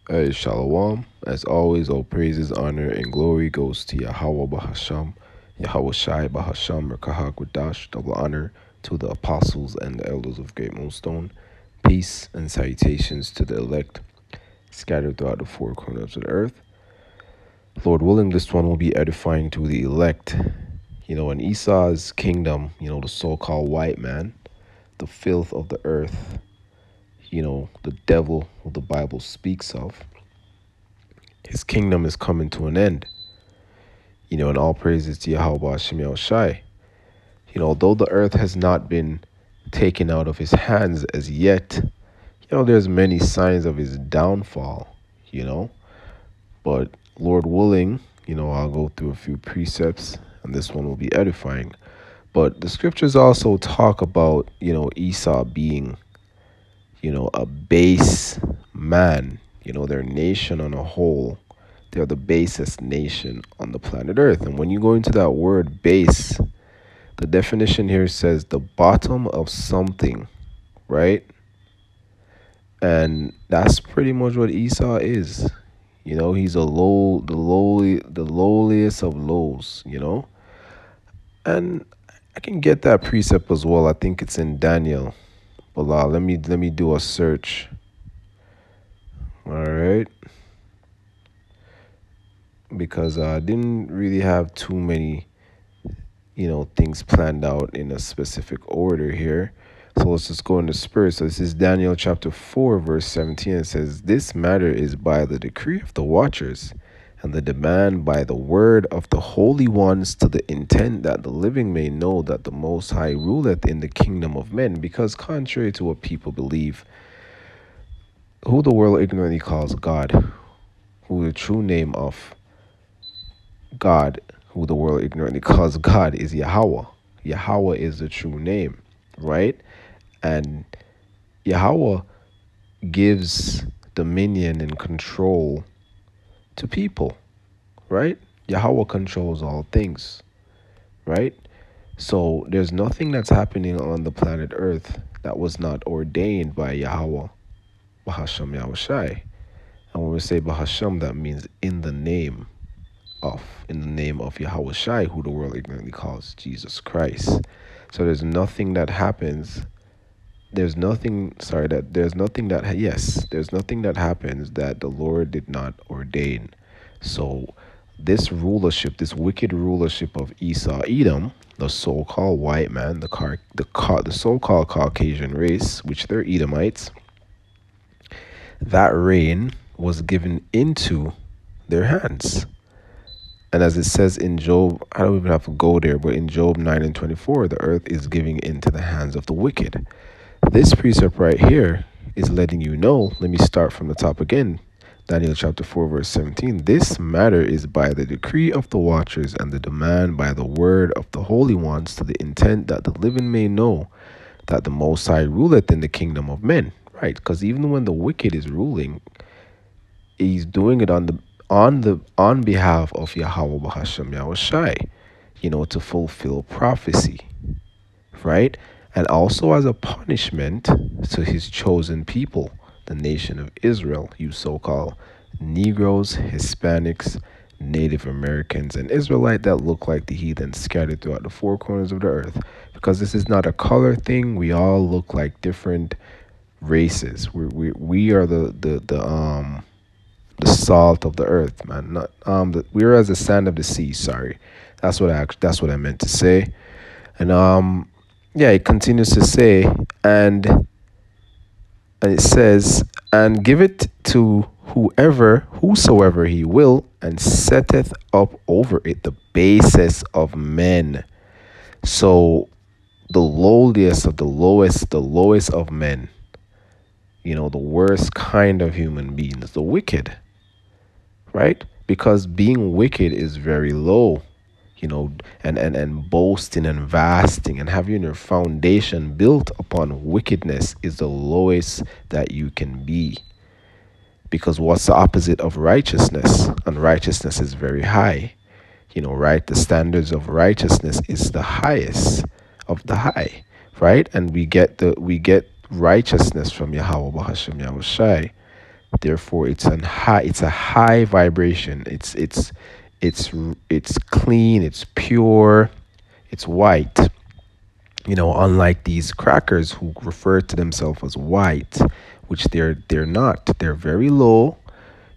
Hey, Shalom. As always, all praises, honor, and glory goes to Yahweh Bahasham, Yahweh Shai Bahasham, Rakahakwadash, double honor to the apostles and the elders of Great Millstone. Peace and salutations to the elect scattered throughout the four corners of the earth. Lord willing, this one will be edifying to the elect. In Esau's kingdom, the so called white man, the filth of the earth, the devil who the Bible speaks of, his kingdom is coming to an end. And all praises to Yahweh Shem Shai. Though the earth has not been taken out of his hands as yet, there's many signs of his downfall, you know. But Lord willing, I'll go through a few precepts and this one will be edifying. But the scriptures also talk about, Esau being, a base man, their nation on a whole. They're the basest nation on the planet Earth. And when you go into that word base, the definition here says the bottom of something, right? And that's pretty much what Esau is. He's the lowliest of lows. And I can get that precept as well. I think it's in Daniel. But let me do a search. All right, because I didn't really have too many things planned out in a specific order here. So let's just go in the spirit. So this is Daniel chapter 4, verse 17. It says, "This matter is by the decree of the watchers, and the demand by the word of the holy ones, to the intent that the living may know that the Most High ruleth in the kingdom of men. Because contrary to what people believe, who the world ignorantly calls God, who the true name of God, who the world ignorantly calls God, is Yahweh. Yahweh is the true name, right? And Yahweh gives dominion and control to people, right? Yahweh controls all things, right? So there's nothing that's happening on the planet Earth that was not ordained by Yahweh, Bahasham Yahushai. And when we say Bahasham, that means in the name of Yahweh Shai, who the world ignorantly calls Jesus Christ. So there's nothing that happens. There's nothing, sorry, that there's nothing that, yes, there's nothing that happens that the Lord did not ordain. So this rulership, this wicked rulership of Esau, Edom, the so-called white man, the so-called Caucasian race, which they're Edomites, that reign was given into their hands. And as it says in Job, I don't even have to go there, but in Job 9 and 24, the earth is giving into the hands of the wicked. This precept right here is letting you know, let me start from the top again. Daniel chapter 4, verse 17. This matter is by the decree of the watchers and the demand by the word of the holy ones, to the intent that the living may know that the Most High ruleth in the kingdom of men. Right? Because even when the wicked is ruling, he's doing it on behalf of Yahweh Bahasham Yahushai, to fulfill prophecy, right? And also as a punishment to his chosen people, the nation of Israel, you so-called Negroes, Hispanics, Native Americans, and Israelite that look like the heathen scattered throughout the four corners of the earth. Because this is not a color thing. We all look like different races. We are the salt of the earth, man. Not we're as the sand of the sea. Sorry, that's what I meant to say. And yeah, it continues to say, and it says, and give it to whosoever he will, and setteth up over it the basis of men. So the lowliest of the lowest of men, the worst kind of human beings, the wicked, right? Because being wicked is very low, and boasting and vasting and having your foundation built upon wickedness is the lowest that you can be. Because what's the opposite of righteousness? And righteousness is very high. Right? The standards of righteousness is the highest of the high, right? And we get righteousness from Yahweh Bahasham Yahushai. Therefore, it's a high vibration. It's it's clean, it's pure, it's white. Unlike these crackers who refer to themselves as white, which they're not. They're very low,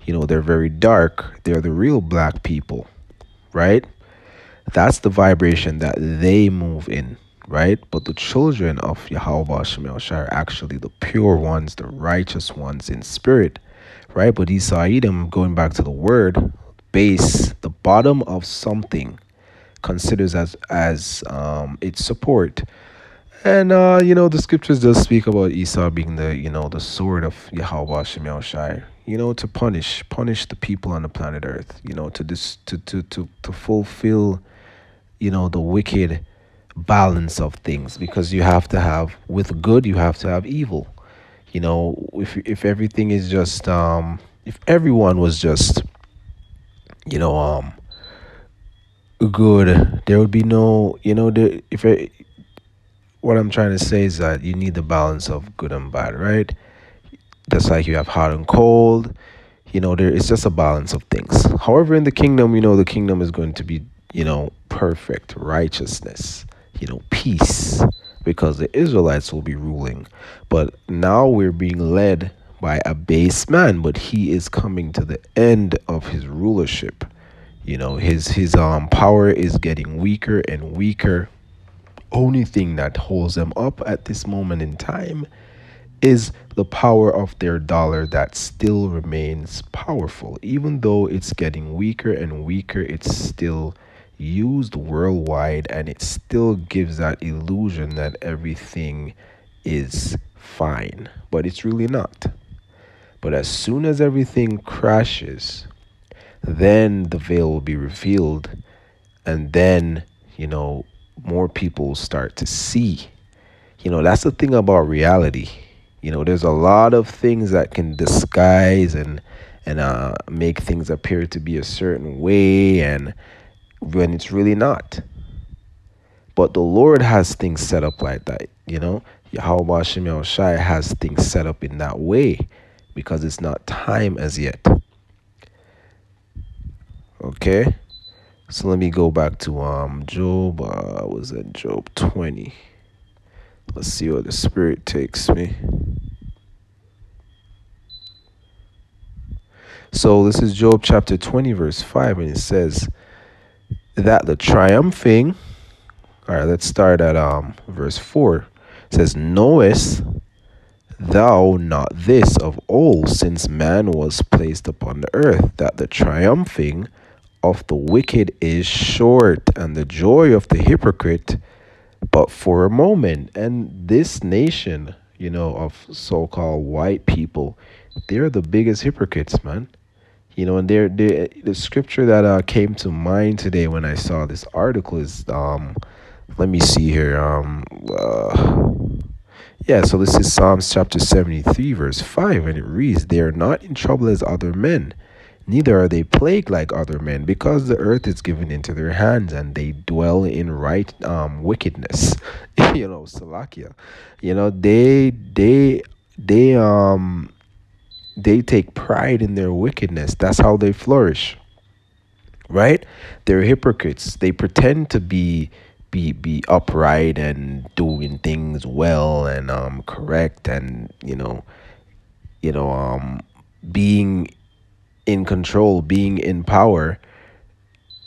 they're very dark. They're the real black people, right? That's the vibration that they move in, right? But the children of Yahweh Shemel Shai are actually the pure ones, the righteous ones in spirit, right? But Esau Edom, going back to the word, base, the bottom of something, considers as its support. And the scriptures does speak about Esau being the sword of Yahweh Shemel Shai, to punish the people on the planet Earth, to fulfill the wicked balance of things, because you have to have, with good you have to have evil. If everything is just if everyone was just you know good, there would be no, if what I'm trying to say is that you need the balance of good and bad, right? Just like you have hot and cold, there it's just a balance of things. However, in the kingdom, the kingdom is going to be, perfect righteousness, peace, because the Israelites will be ruling. But now we're being led by a base man, but he is coming to the end of his rulership. His power is getting weaker and weaker. Only thing that holds them up at this moment in time is the power of their dollar, that still remains powerful. Even though it's getting weaker and weaker, it's still used worldwide, and it still gives that illusion that everything is fine. But it's really not. But as soon as everything crashes, then the veil will be revealed, and then, more people start to see. That's the thing about reality. There's a lot of things that can disguise and make things appear to be a certain way, and when it's really not. But the Lord has things set up like that. Yahweh Shem Shai has things set up in that way, because it's not time as yet. Okay, so let me go back to Job. Was it Job 20? Let's see where the Spirit takes me. So this is Job chapter 20, verse 5, and it says that the triumphing. All right, let's start at verse 4. It says, "Knowest thou not this of old, since man was placed upon the earth, that the triumphing of the wicked is short, and the joy of the hypocrite but for a moment." And this nation, of so-called white people, they're the biggest hypocrites, man. And the scripture that came to mind today when I saw this article is let me see here. Yeah, so this is Psalms chapter 73, verse 5, and it reads, "They are not in trouble as other men, neither are they plagued like other men, because the earth is given into their hands, and they dwell in right wickedness." Salakia. They take pride in their wickedness. That's how they flourish, right? They're hypocrites. They pretend to be upright and doing things well and correct, and being in control, being in power.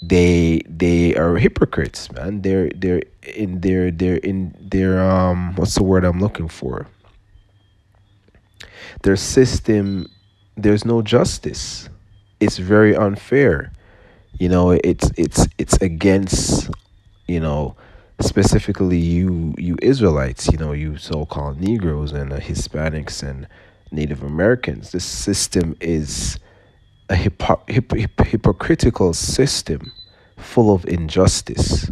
They are hypocrites, man. They're what's the word I'm looking for? Their system, there's no justice. It's very unfair. It's against, specifically you Israelites, you so-called Negroes and Hispanics and Native Americans. This system is a hypocritical system full of injustice.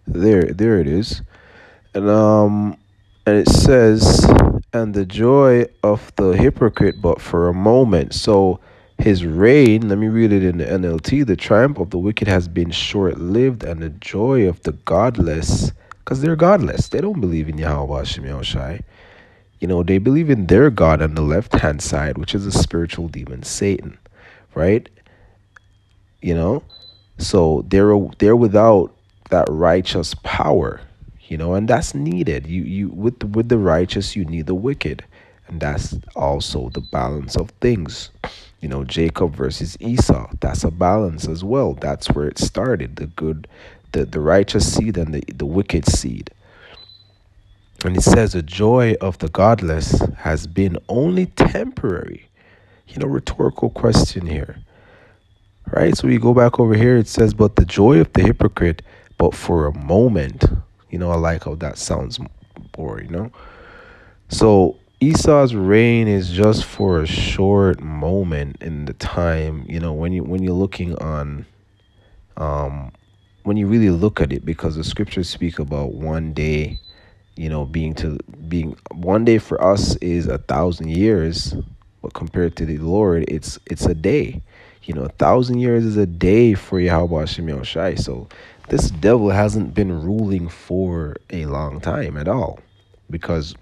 There it is. And it says, "And the joy of the hypocrite but for a moment." So his reign, let me read it in the NLT, "The triumph of the wicked has been short-lived, and the joy of the godless," because they're godless, they don't believe in Yahweh Shem Shai, They believe in their God on the left hand side, which is a spiritual demon, Satan, right? You know, so they're without that righteous power, and that's needed. You with the righteous, you need the wicked, and that's also the balance of things. Jacob versus Esau, that's a balance as well. That's where it started. The righteous seed and the wicked seed. And it says the joy of the godless has been only temporary. Rhetorical question here, right? So we go back over here, it says, but the joy of the hypocrite, but for a moment. I like how that sounds more, So Esau's reign is just for a short moment in the time, when you're looking on when you really look at it, because the scriptures speak about one day, being one day for us is 1,000 years, but compared to the Lord, it's a day. 1,000 years is a day for Yahweh Hashem Yahushai. So this devil hasn't been ruling for a long time at all, because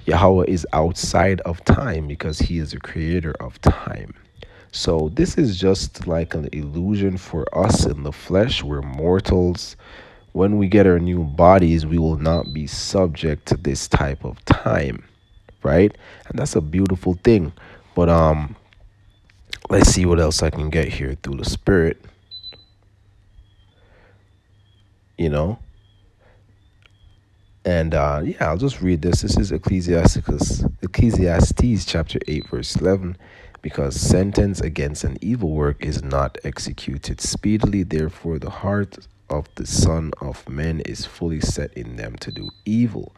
Yahweh is outside of time, because he is the creator of time. So this is just like an illusion for us in the flesh. We're mortals. When we get our new bodies, we will not be subject to this type of time, right? And that's a beautiful thing. But let's see what else I can get here through the spirit, you know. And yeah, I'll just read this. This is Ecclesiastes chapter 8, verse 11. Because sentence against an evil work is not executed speedily, therefore the heart of the Son of Man is fully set in them to do evil.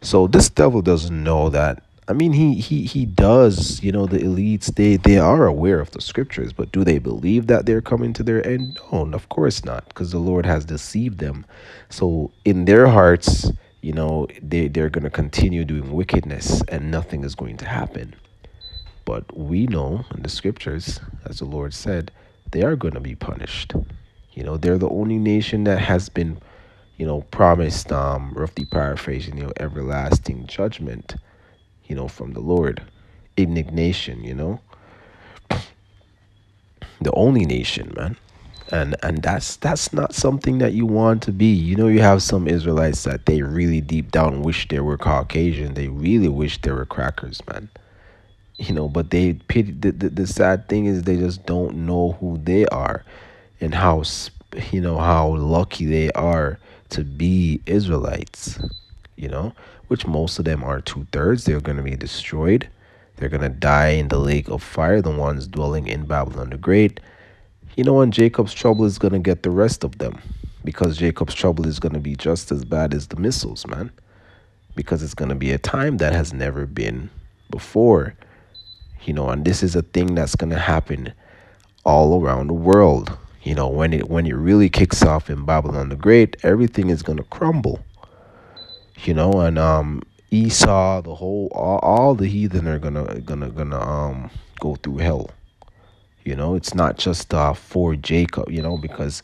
So this devil doesn't know that. I mean, he does. The elites, they are aware of the scriptures, but do they believe that they're coming to their end? No, of course not, because the Lord has deceived them. So in their hearts, they're going to continue doing wickedness, and nothing is going to happen. But we know in the scriptures, as the Lord said, they are going to be punished. They're the only nation that has been, promised, roughly paraphrasing, everlasting judgment, from the Lord. Indignation, the only nation, man. And that's not something that you want to be. You have some Israelites that they really deep down wish they were Caucasian. They really wish they were crackers, man. But they pity. The sad thing is they just don't know who they are, and how lucky they are to be Israelites. Which most of them are 2/3. They're going to be destroyed. They're going to die in the lake of fire, the ones dwelling in Babylon the Great. And Jacob's trouble is going to get the rest of them, because Jacob's trouble is going to be just as bad as the missiles, man, because it's going to be a time that has never been before. And this is a thing that's going to happen all around the world. When it really kicks off in Babylon the Great, everything is going to crumble. And Esau, the whole all the heathen are gonna go through hell. It's not just for Jacob, because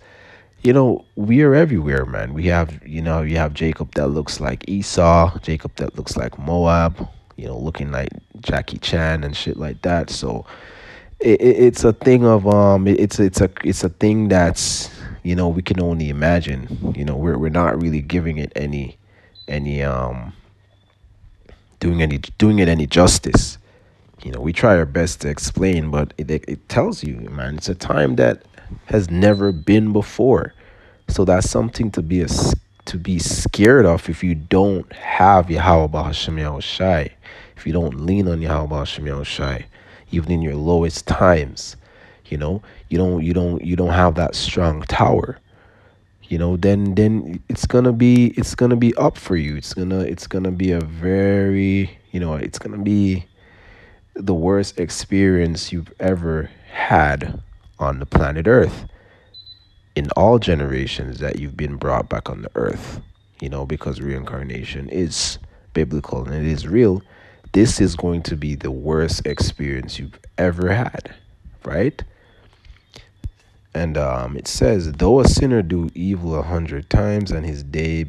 we are everywhere, man. We have you have Jacob that looks like Esau, Jacob that looks like Moab, looking like Jackie Chan and shit like that. So it's a thing of it's a thing that's we can only imagine. We're not really giving it any doing it any justice. We try our best to explain, but it tells you, man, it's a time that has never been before. So that's something to be scared of if you don't have Yahweh Hashem Yahushai, if you don't lean on Yahweh Hashem Yahushai, even in your lowest times. You don't have that strong tower. Then it's gonna be up for you. It's gonna be a very it's gonna be the worst experience you've ever had on the planet Earth, in all generations that you've been brought back on the earth. Because reincarnation is biblical and it is real. This is going to be the worst experience you've ever had, right? And it says, though a sinner do evil 100 times, and his days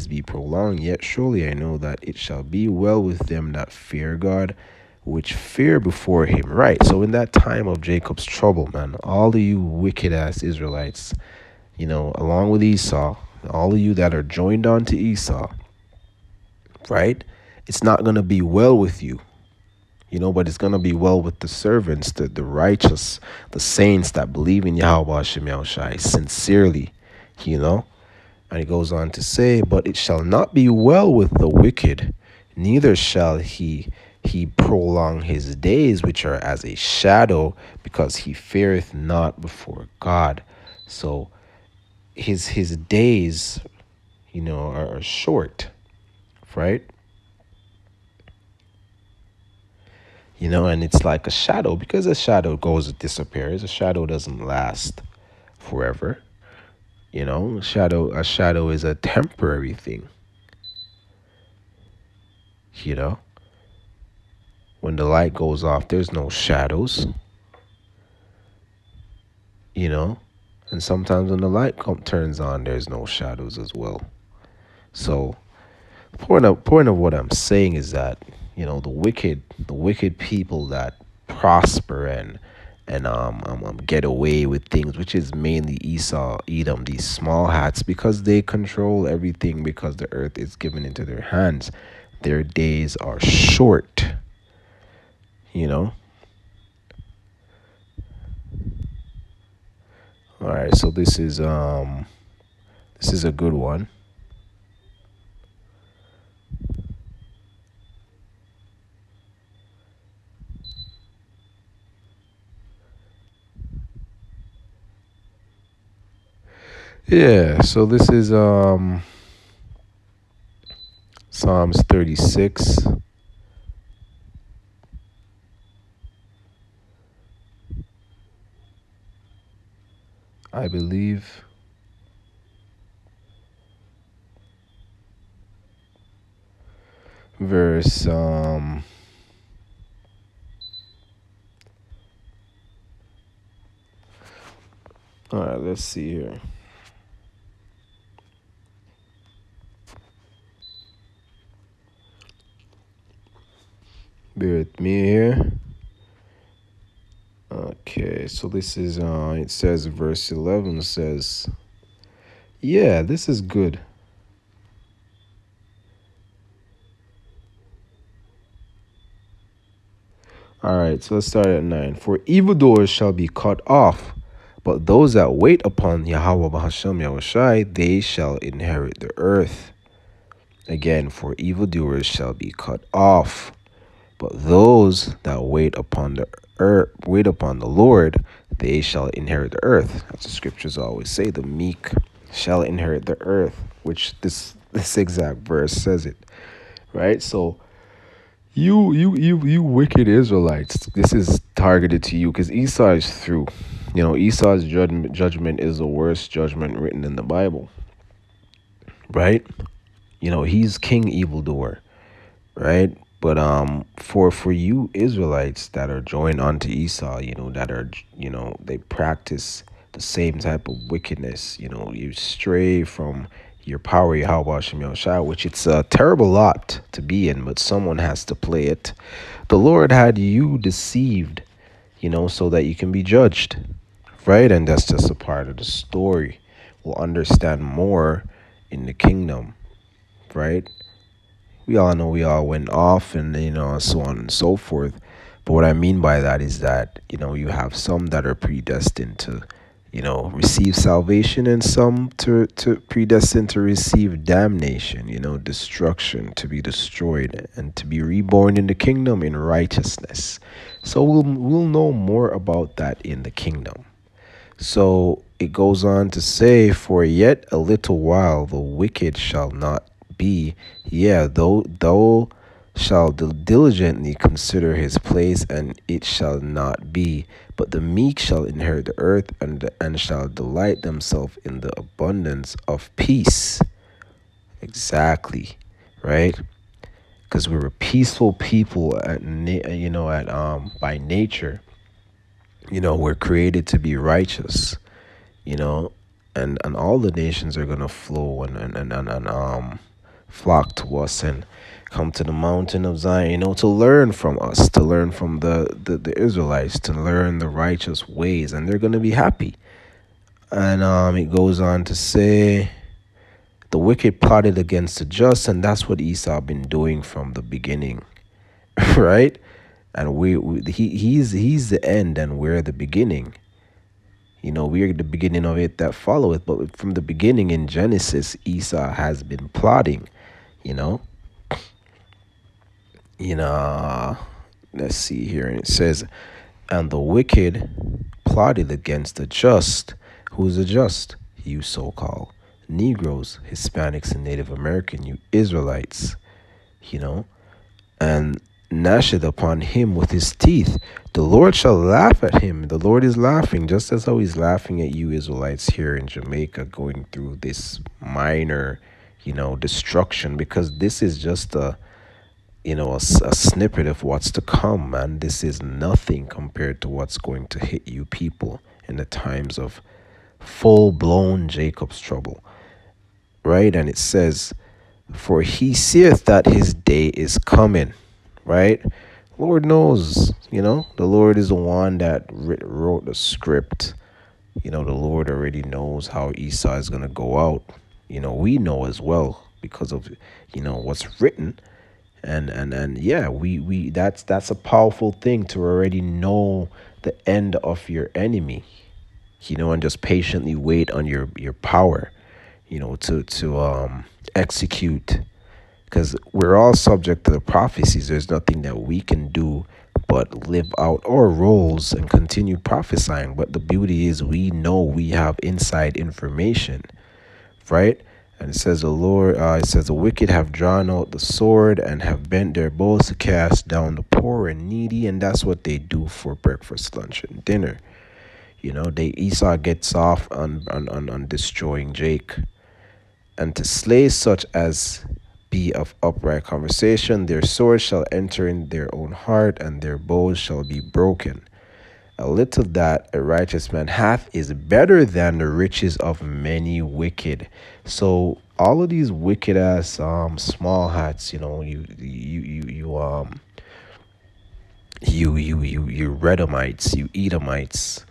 be prolonged, yet surely I know that it shall be well with them that fear God, which fear before him. Right. So in that time of Jacob's trouble, man, all of you wicked ass Israelites, along with Esau, all of you that are joined on to Esau, right? It's not gonna be well with you. But it's gonna be well with the servants, the righteous, the saints that believe in Yahweh Hashem Yahushai sincerely, you know. And he goes on to say, but it shall not be well with the wicked, neither shall he prolong his days, which are as a shadow, because he feareth not before God. So his days, are short, right? And it's like a shadow, because a shadow goes, it disappears. A shadow doesn't last forever. A shadow is a temporary thing. You know, when the light goes off, there's no shadows. You know, and sometimes when the light turns on, there's no shadows as well. So point of what I'm saying is that the wicked people that prosper and get away with things, which is mainly Esau, Edom, these small hats, because they control everything, because the earth is given into their hands. Their days are short. You know. All right. So this is a good one. Yeah. So this is Psalms 36. I believe. Verse all right, let's see here. Bear with me here. Okay, so this is it says verse 11 says, yeah, this is good. All right, so let's start at 9. For evildoers shall be cut off, but those that wait upon Yahweh Bahashem Yahushai, they shall inherit the earth. Again, for evildoers shall be cut off, but those that wait upon the Lord, they shall inherit the earth. As the scriptures always say, the meek shall inherit the earth, which this exact verse says it, right? So you wicked Israelites, this is targeted to you, because Esau is through. Esau's judgment is the worst judgment written in the Bible, right? He's king evildoer, right? But for you Israelites that are joined onto Esau, that are they practice the same type of wickedness. You stray from your power, Yahweh Shem Yahushua, which it's a terrible lot to be in, but someone has to play it. The Lord had you deceived, so that you can be judged, right? And that's just a part of the story. We'll understand more in the kingdom, right? We all know we all went off, and so on and so forth. But what I mean by that is that you have some that are predestined to receive salvation, and some to predestined to receive damnation, destruction, to be destroyed and to be reborn in the kingdom in righteousness. So we'll know more about that in the kingdom. So it goes on to say, for yet a little while the wicked shall not be. Yeah, thou shalt diligently consider his place, and it shall not be. But the meek shall inherit the earth, and shall delight themselves in the abundance of peace. Exactly, right? Because we're a peaceful people by nature. We're created to be righteous. you know, and all the nations are gonna flow and flock to us and come to the mountain of Zion, to learn from us, to learn from the Israelites, to learn the righteous ways, and they're gonna be happy. And it goes on to say, the wicked plotted against the just, and that's what Esau been doing from the beginning, right? And he's the end, and we're the beginning. We're the beginning of it that followeth. But from the beginning in Genesis, Esau has been plotting. You know, you know. Let's see here, and it says, "And the wicked plotted against the just." Who's the just? You so-called Negroes, Hispanics, and Native American. You Israelites. You know, and gnasheth upon him with his teeth. The Lord shall laugh at him. The Lord is laughing, just as how he's laughing at you Israelites here in Jamaica going through this minor, destruction, because this is just a snippet of what's to come, man. This is nothing compared to what's going to hit you people in the times of full blown Jacob's trouble, right? And it says, for he seeth that his day is coming, right? Lord knows, the Lord is the one that wrote the script. The Lord already knows how Esau is going to go out. We know as well because of, what's written. And yeah, we that's a powerful thing to already know the end of your enemy, and just patiently wait on your power, to execute, because we're all subject to the prophecies. There's nothing that we can do but live out our roles and continue prophesying. But the beauty is we know we have inside information, right? And it says the wicked have drawn out the sword and have bent their bows to cast down the poor and needy, and that's what they do for breakfast, lunch, and dinner. Esau gets off on destroying Jake, and to slay such as be of upright conversation. Their swords shall enter in their own heart, and their bows shall be broken. A little that a righteous man hath is better than the riches of many wicked. So all of these wicked ass small hats, you Redomites, you Edomites,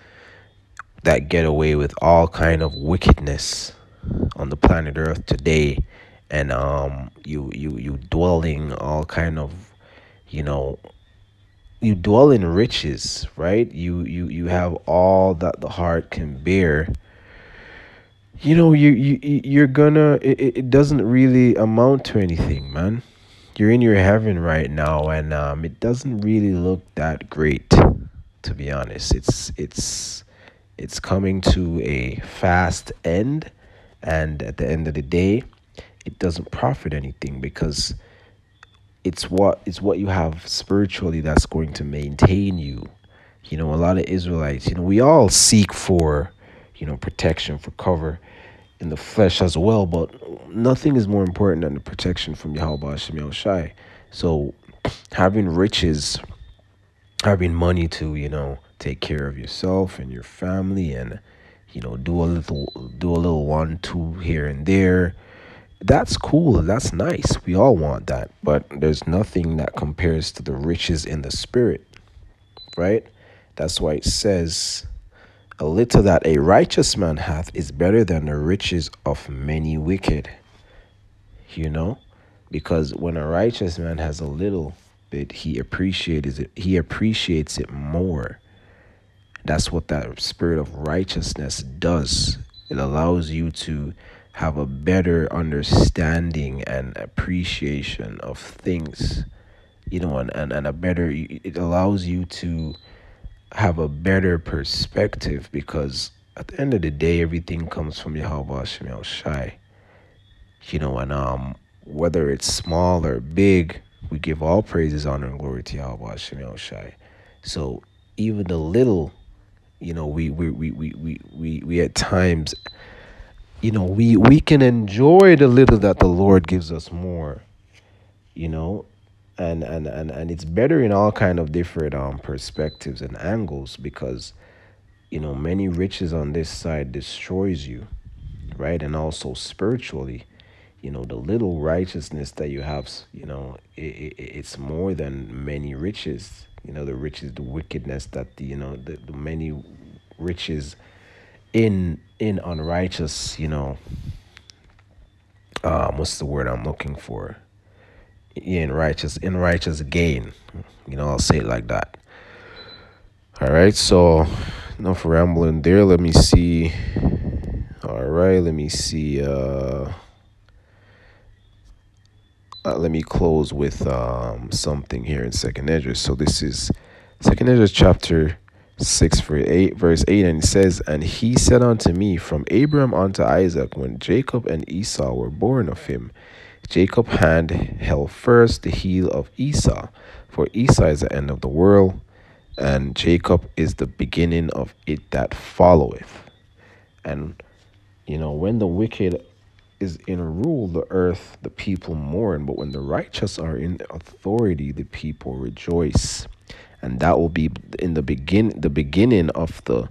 that get away with all kind of wickedness on the planet Earth today, and you dwelling all kind of, you know you dwell in riches, right? You have all that the heart can bear. You're gonna, it doesn't really amount to anything, man. You're in your heaven right now, and it doesn't really look that great, to be honest. It's coming to a fast end, and at the end of the day, it doesn't profit anything, because it's what you have spiritually that's going to maintain you. A lot of Israelites, we all seek for, protection, for cover in the flesh as well, but nothing is more important than the protection from Yahweh Hashem Yahushai. So having riches, having money to, take care of yourself and your family, and do a little one two here and there, that's cool, that's nice. We all want that, but there's nothing that compares to the riches in the spirit, right? That's why it says, a little that a righteous man hath is better than the riches of many wicked. Because when a righteous man has a little bit, he appreciates it more. That's what that spirit of righteousness does. It allows you to have a better understanding and appreciation of things, and a better, it allows you to have a better perspective, because at the end of the day, everything comes from Yahweh Hashem Yahushai. And whether it's small or big, we give all praises, honor, and glory to Yahweh Hashem Yahushai. So even the little, we at times, we can enjoy the little that the Lord gives us more, you know, and it's better in all kind of different perspectives and angles, because many riches on this side destroys you, right? And also spiritually, the little righteousness that you have, it's more than many riches. The riches, the wickedness that the many riches in unrighteous, what's the word I'm looking for? In righteous gain. I'll say it like that. All right, so enough rambling there. Let me see. All right, let me see. Let me close with something here in Second Esdras. So this is Second Esdras chapter 6 verse 8, and it says, "And he said unto me, From Abraham unto Isaac, when Jacob and Esau were born of him, Jacob's hand held first the heel of Esau, for Esau is the end of the world, and Jacob is the beginning of it that followeth." And when the wicked is in rule the earth, the people mourn, but when the righteous are in authority, the people rejoice. And that will be in the beginning of the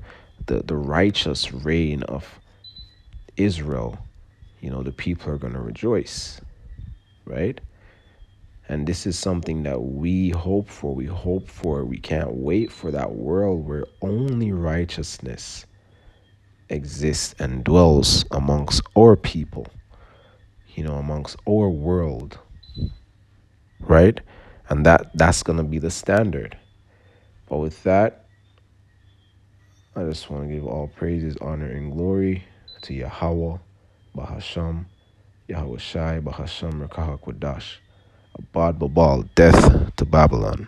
righteous reign of Israel. The people are going to rejoice, right? And this is something that we hope for. We can't wait for that world where only righteousness exists and dwells amongst our people, amongst our world, right? And that's going to be the standard. But with that, I just want to give all praises, honor, and glory to Yahweh, Bahasham, Yahweh Shai, Bahasham, Rakaha Kodash, Abad Babal, death to Babylon.